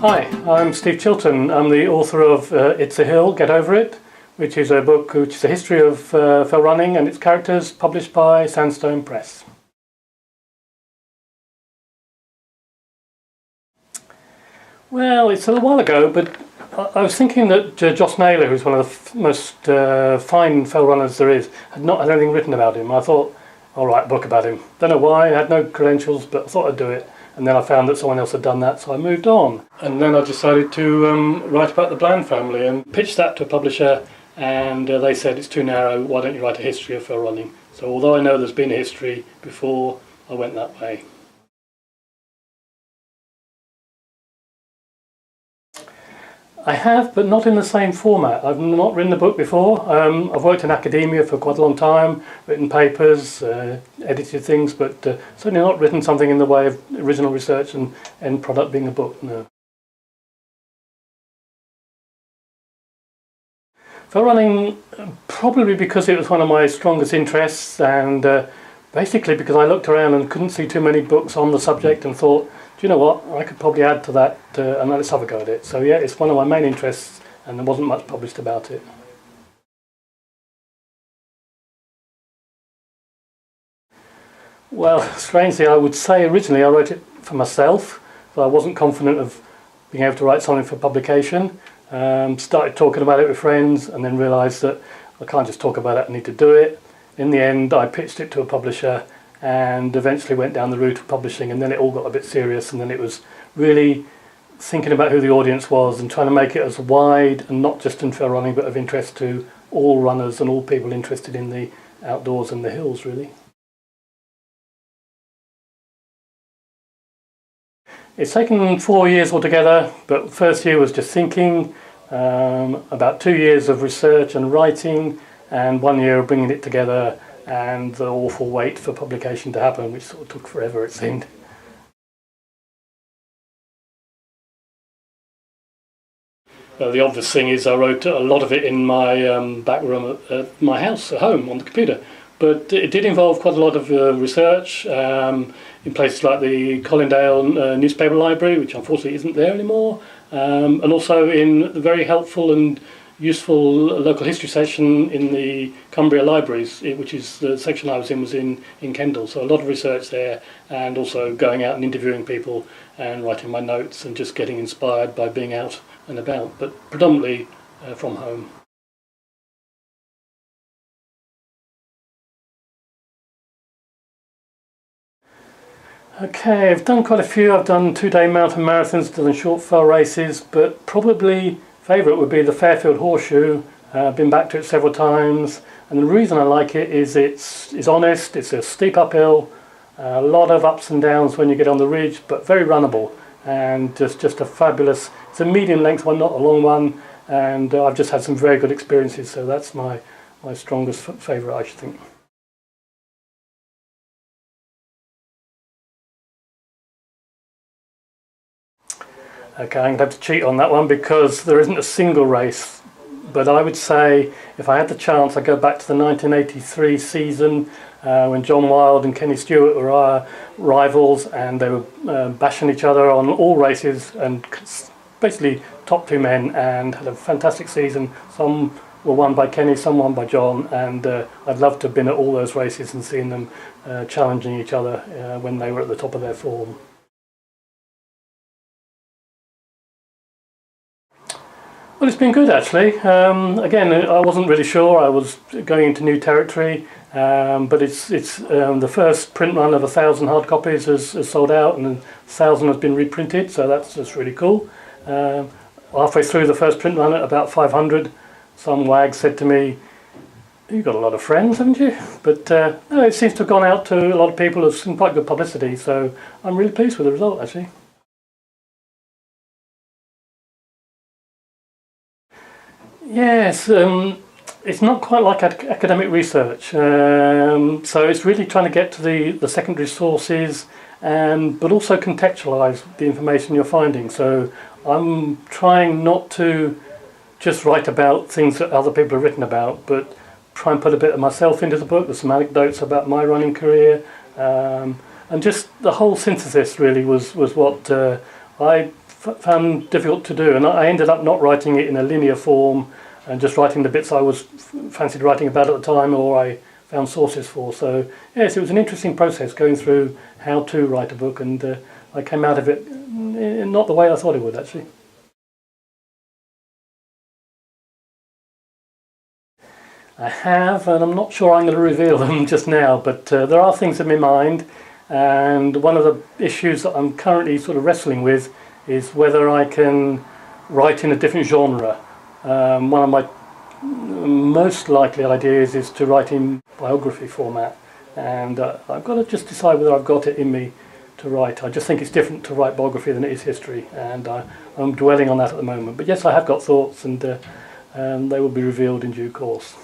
Hi, I'm Steve Chilton. I'm the author of It's a Hill, Get Over It, which is a book which is a history of fell running and its characters, published by Sandstone Press. Well, it's a while ago, but I was thinking that Joss Naylor, who's one of the most fine fell runners there is, had not had anything written about him. I thought, I'll write a book about him. Don't know why, I had no credentials, but I thought I'd do it. And then I found that someone else had done that, so I moved on. And then I decided to write about the Bland family and pitched that to a publisher, and they said, it's too narrow, why don't you write a history of fell running? So although I know there's been a history before, I went that way. I have, but not in the same format. I've not written a book before. I've worked in academia for quite a long time, written papers, edited things, but certainly not written something in the way of original research and end product being a book, no. Fell running, probably because it was one of my strongest interests, and basically because I looked around and couldn't see too many books on the subject and thought, do you know what, I could probably add to that and let's have a go at it. So yeah, it's one of my main interests and there wasn't much published about it. Well, strangely, I would say originally I wrote it for myself, so I wasn't confident of being able to write something for publication. Started talking about it with friends and then realised that I can't just talk about it, I need to do it. In the end, I pitched it to a publisher and eventually went down the route of publishing, and then it all got a bit serious, and then it was really thinking about who the audience was and trying to make it as wide and not just in fell running but of interest to all runners and all people interested in the outdoors and the hills, really. It's taken 4 years altogether, but first year was just thinking, about 2 years of research and writing, and 1 year of bringing it together, and the awful wait for publication to happen, which sort of took forever, it seemed. The obvious thing is I wrote a lot of it in my back room at my house at home on the computer, but it did involve quite a lot of research in places like the Colindale newspaper library, which unfortunately isn't there anymore, and also in the very helpful and useful local history section in the Cumbria libraries, which is the section I was in Kendal. So a lot of research there, and also going out and interviewing people and writing my notes and just getting inspired by being out and about, but predominantly from home. Okay, I've done quite a few. I've done 2-day mountain marathons, done short fell races, but probably favourite would be the Fairfield Horseshoe. I've been back to it several times, and the reason I like it is it's honest, it's a steep uphill, a lot of ups and downs when you get on the ridge, but very runnable, and just a fabulous, it's a medium length one, not a long one, and I've just had some very good experiences, so that's my strongest favourite, I should think. Okay, I'm going to have to cheat on that one because there isn't a single race, but I would say if I had the chance I'd go back to the 1983 season when John Wilde and Kenny Stewart were our rivals, and they were bashing each other on all races, and basically top two men, and had a fantastic season. Some were won by Kenny, some won by John, and I'd love to have been at all those races and seen them challenging each other when they were at the top of their form. Well, it's been good actually. Again, I wasn't really sure. I was going into new territory, but it's the first print run of 1,000 hard copies has sold out, and 1,000 has been reprinted, so that's just really cool. Halfway through the first print run at about 500, some wag said to me, "You've got a lot of friends, haven't you?" But no, it seems to have gone out to a lot of people. It's some quite good publicity, so I'm really pleased with the result actually. Yes, it's not quite like academic research, so it's really trying to get to the secondary sources, but also contextualise the information you're finding. So I'm trying not to just write about things that other people have written about, but try and put a bit of myself into the book. There's some anecdotes about my running career, and just the whole synthesis really was what I found difficult to do, and I ended up not writing it in a linear form and just writing the bits I was fancied writing about at the time, or I found sources for. So yes, it was an interesting process going through how to write a book, and I came out of it not the way I thought it would, actually. I have, and I'm not sure I'm going to reveal them just now, but there are things in my mind, and one of the issues that I'm currently sort of wrestling with is whether I can write in a different genre. One of my most likely ideas is to write in biography format, and I've got to just decide whether I've got it in me to write. I just think it's different to write biography than it is history, and I'm dwelling on that at the moment. But yes, I have got thoughts, and they will be revealed in due course.